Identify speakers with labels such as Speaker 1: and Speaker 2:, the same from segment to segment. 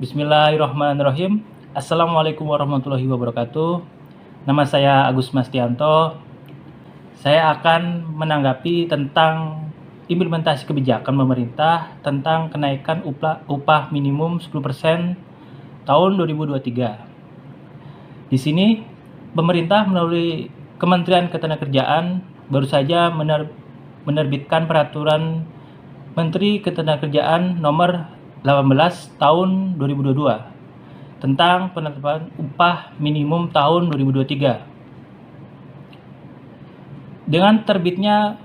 Speaker 1: Bismillahirrahmanirrahim. Assalamualaikum warahmatullahi wabarakatuh. Nama saya Agus Mastianto. Saya akan menanggapi tentang implementasi kebijakan pemerintah tentang kenaikan upah minimum 10% tahun 2023. Di sini, pemerintah melalui Kementerian Ketenagakerjaan baru saja menerbitkan peraturan Menteri Ketenagakerjaan nomor 18 tahun 2022 tentang penetapan upah minimum tahun 2023. Dengan terbitnya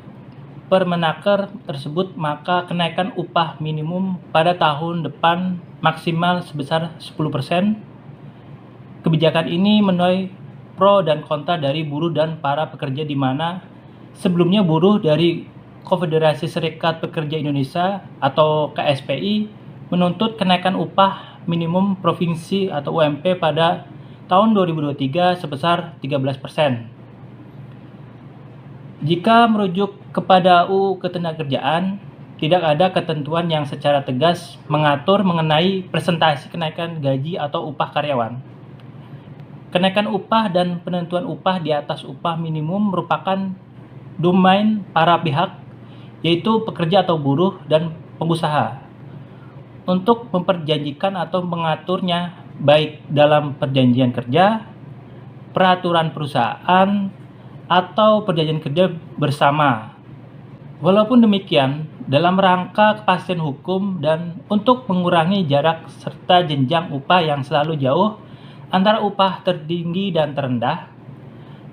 Speaker 1: Permenaker tersebut, maka kenaikan upah minimum pada tahun depan maksimal sebesar 10%. Kebijakan ini menuai pro dan kontra dari buruh dan para pekerja, di mana sebelumnya buruh dari Konfederasi Serikat Pekerja Indonesia atau KSPI menuntut kenaikan upah minimum provinsi atau UMP pada tahun 2023 sebesar 13%. Jika merujuk kepada UU Ketenagakerjaan, tidak ada ketentuan yang secara tegas mengatur mengenai presentasi kenaikan gaji atau upah karyawan. Kenaikan upah dan penentuan upah di atas upah minimum merupakan domain para pihak, yaitu pekerja atau buruh dan pengusaha, untuk memperjanjikan atau mengaturnya baik dalam perjanjian kerja, peraturan perusahaan, atau perjanjian kerja bersama. Walaupun demikian, dalam rangka kepastian hukum dan untuk mengurangi jarak serta jenjang upah yang selalu jauh antara upah tertinggi dan terendah,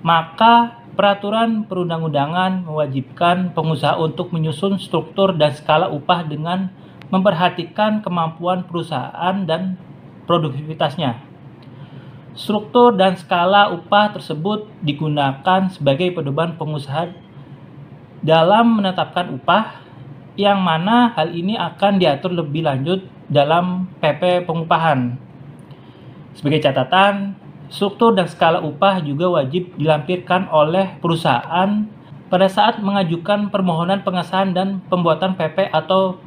Speaker 1: maka peraturan perundang-undangan mewajibkan pengusaha untuk menyusun struktur dan skala upah dengan memperhatikan kemampuan perusahaan dan produktivitasnya. Struktur dan skala upah tersebut digunakan sebagai pedoman pengusaha dalam menetapkan upah, yang mana hal ini akan diatur lebih lanjut dalam PP Pengupahan. Sebagai catatan, struktur dan skala upah juga wajib dilampirkan oleh perusahaan pada saat mengajukan permohonan pengesahan dan pembuatan PP atau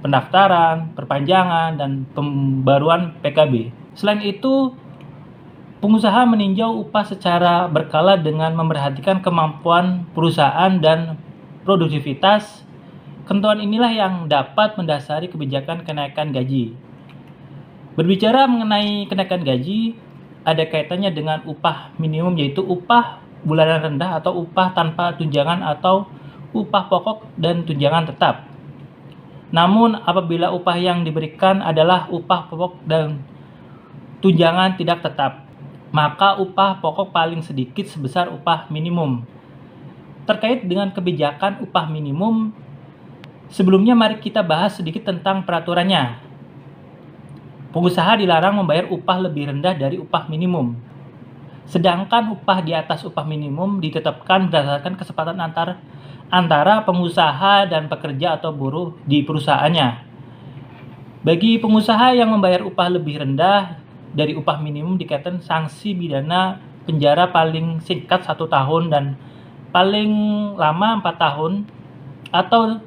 Speaker 1: pendaftaran, perpanjangan, dan pembaruan PKB. Selain itu, pengusaha meninjau upah secara berkala dengan memperhatikan kemampuan perusahaan dan produktivitas. Ketentuan inilah yang dapat mendasari kebijakan kenaikan gaji. Berbicara mengenai kenaikan gaji, ada kaitannya dengan upah minimum, yaitu upah bulanan rendah atau upah tanpa tunjangan atau upah pokok dan tunjangan tetap. Namun, apabila upah yang diberikan adalah upah pokok dan tunjangan tidak tetap, maka upah pokok paling sedikit sebesar upah minimum. Terkait dengan kebijakan upah minimum, sebelumnya mari kita bahas sedikit tentang peraturannya. Pengusaha dilarang membayar upah lebih rendah dari upah minimum. Sedangkan upah di atas upah minimum ditetapkan berdasarkan kesepakatan antara pengusaha dan pekerja atau buruh di perusahaannya. Bagi pengusaha yang membayar upah lebih rendah dari upah minimum dikenakan sanksi pidana penjara paling singkat 1 tahun dan paling lama 4 tahun, atau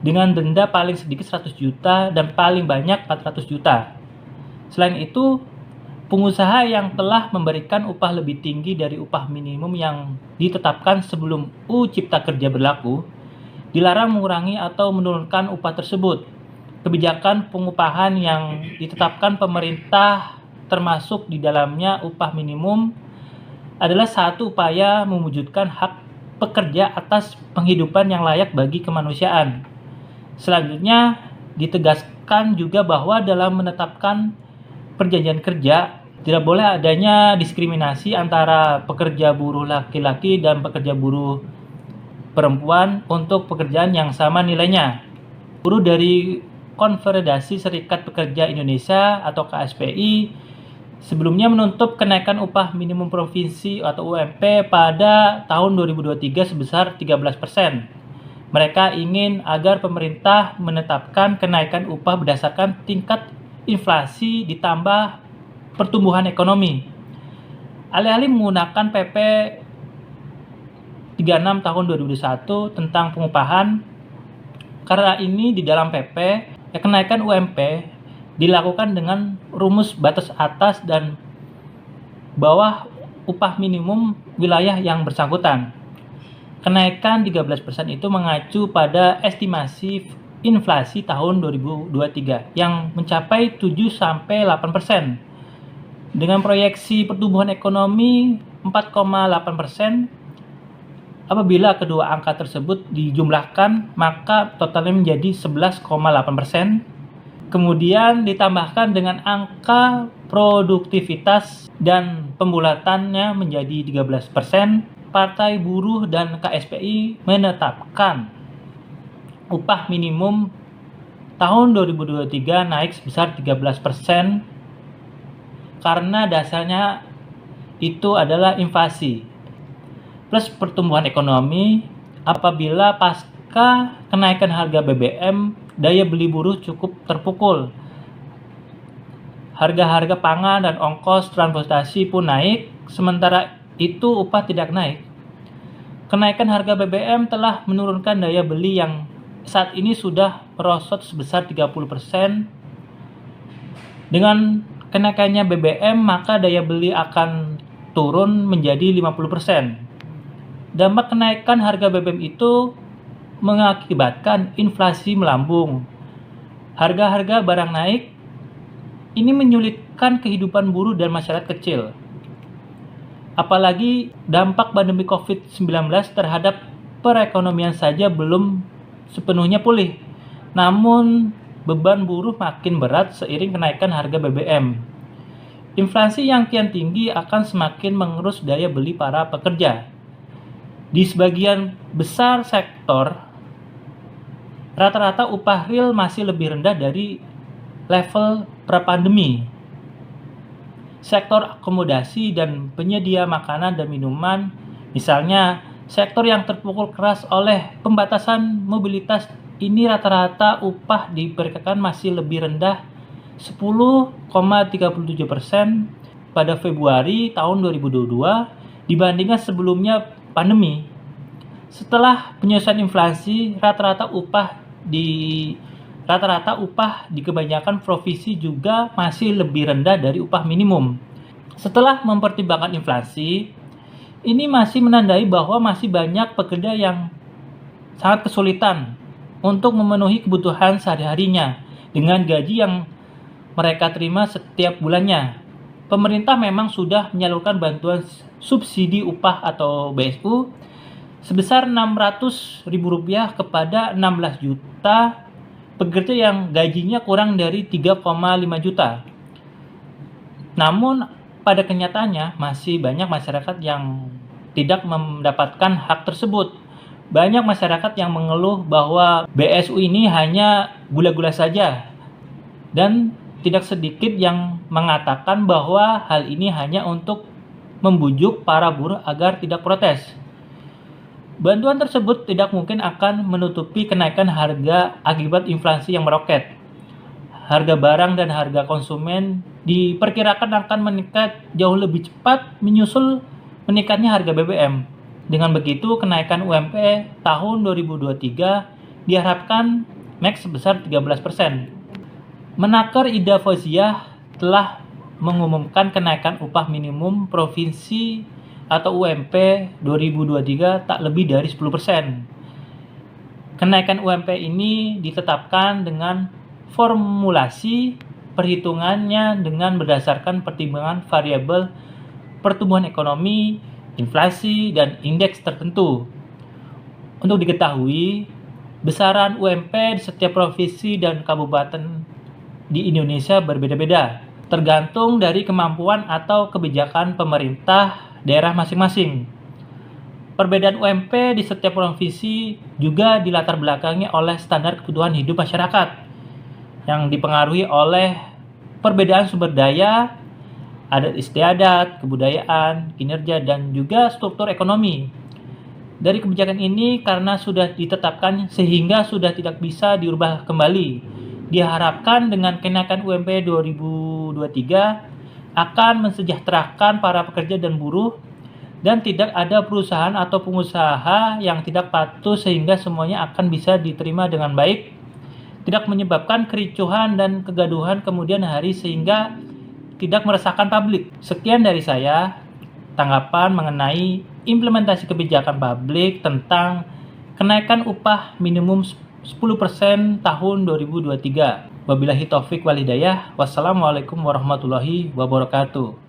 Speaker 1: dengan denda paling sedikit 100 juta dan paling banyak 400 juta. Selain itu, pengusaha yang telah memberikan upah lebih tinggi dari upah minimum yang ditetapkan sebelum UU Cipta Kerja berlaku, dilarang mengurangi atau menurunkan upah tersebut. Kebijakan pengupahan yang ditetapkan pemerintah, termasuk di dalamnya upah minimum, adalah satu upaya mewujudkan hak pekerja atas penghidupan yang layak bagi kemanusiaan. Selanjutnya, ditegaskan juga bahwa dalam menetapkan perjanjian kerja, tidak boleh adanya diskriminasi antara pekerja buruh laki-laki dan pekerja buruh perempuan untuk pekerjaan yang sama nilainya. Buruh dari Konfederasi Serikat Pekerja Indonesia atau KSPI sebelumnya menuntut kenaikan upah minimum provinsi atau UMP pada tahun 2023 sebesar 13%. Mereka ingin agar pemerintah menetapkan kenaikan upah berdasarkan tingkat inflasi ditambah pertumbuhan ekonomi. Alih-alih menggunakan PP 36 tahun 2021 tentang pengupahan, karena ini di dalam PP, kenaikan UMP dilakukan dengan rumus batas atas dan bawah upah minimum wilayah yang bersangkutan. Kenaikan 13% itu mengacu pada estimasi inflasi tahun 2023 yang mencapai 7-8%. Dengan proyeksi pertumbuhan ekonomi 4,8%, apabila kedua angka tersebut dijumlahkan, maka totalnya menjadi 11,8%. Kemudian ditambahkan dengan angka produktivitas dan pembulatannya menjadi 13%, Partai Buruh dan KSPI menetapkan upah minimum tahun 2023 naik sebesar 13% karena dasarnya itu adalah inflasi plus pertumbuhan ekonomi. Apabila pasca kenaikan harga BBM, daya beli buruh cukup terpukul. Harga-harga pangan dan ongkos transportasi pun naik, sementara itu upah tidak naik. Kenaikan harga BBM telah menurunkan daya beli yang saat ini sudah merosot sebesar 30%. Dengan kenaikannya BBM, maka daya beli akan turun menjadi 50%. Dampak kenaikan harga BBM itu mengakibatkan inflasi melambung. Harga-harga barang naik. Ini menyulitkan kehidupan buruh dan masyarakat kecil. Apalagi dampak pandemi COVID-19 terhadap perekonomian saja belum sepenuhnya pulih. Namun beban buruh makin berat seiring kenaikan harga BBM. Inflasi yang kian tinggi akan semakin mengerus daya beli para pekerja. Di sebagian besar sektor, rata-rata upah real masih lebih rendah dari level pra-pandemi. Sektor akomodasi dan penyedia makanan dan minuman, misalnya sektor yang terpukul keras oleh pembatasan mobilitas, ini rata-rata upah diperkirakan masih lebih rendah 10,37% pada Februari tahun 2022 dibandingkan sebelumnya pandemi. Setelah penyelesaian inflasi, rata-rata upah di kebanyakan provinsi juga masih lebih rendah dari upah minimum. Setelah mempertimbangkan inflasi, ini masih menandai bahwa masih banyak pekerja yang sangat kesulitan untuk memenuhi kebutuhan sehari-harinya dengan gaji yang mereka terima setiap bulannya. Pemerintah memang sudah menyalurkan bantuan subsidi upah atau BSU sebesar Rp600.000 kepada 16 juta pekerja yang gajinya kurang dari 3,5 juta. Namun pada kenyataannya masih banyak masyarakat yang tidak mendapatkan hak tersebut. Banyak masyarakat yang mengeluh bahwa BSU ini hanya gula-gula saja, dan tidak sedikit yang mengatakan bahwa hal ini hanya untuk membujuk para buruh agar tidak protes. Bantuan tersebut tidak mungkin akan menutupi kenaikan harga akibat inflasi yang meroket. Harga barang dan harga konsumen diperkirakan akan meningkat jauh lebih cepat menyusul meningkatnya harga BBM. Dengan begitu, kenaikan UMP tahun 2023 diharapkan naik sebesar 13%. Menaker Ida Fauziah telah mengumumkan kenaikan upah minimum provinsi atau UMP 2023 tak lebih dari 10%. Kenaikan UMP ini ditetapkan dengan formulasi perhitungannya dengan berdasarkan pertimbangan variabel pertumbuhan ekonomi, inflasi, dan indeks tertentu. Untuk diketahui, besaran UMP di setiap provinsi dan kabupaten di Indonesia berbeda-beda, tergantung dari kemampuan atau kebijakan pemerintah daerah masing-masing. Perbedaan UMP di setiap provinsi juga dilatar belakangi oleh standar kebutuhan hidup masyarakat yang dipengaruhi oleh perbedaan sumber daya, adat istiadat, kebudayaan, kinerja, dan juga struktur ekonomi. Dari kebijakan ini karena sudah ditetapkan sehingga sudah tidak bisa dirubah kembali. Diharapkan dengan kenaikan UMP 2023 akan mensejahterakan para pekerja dan buruh, dan tidak ada perusahaan atau pengusaha yang tidak patuh sehingga semuanya akan bisa diterima dengan baik. tidak menyebabkan kericuhan dan kegaduhan kemudian hari sehingga tidak meresahkan publik. Sekian dari saya, tanggapan mengenai implementasi kebijakan publik tentang kenaikan upah minimum 10% tahun 2023. Wabillahi taufik wal hidayah. Wassalamualaikum warahmatullahi wabarakatuh.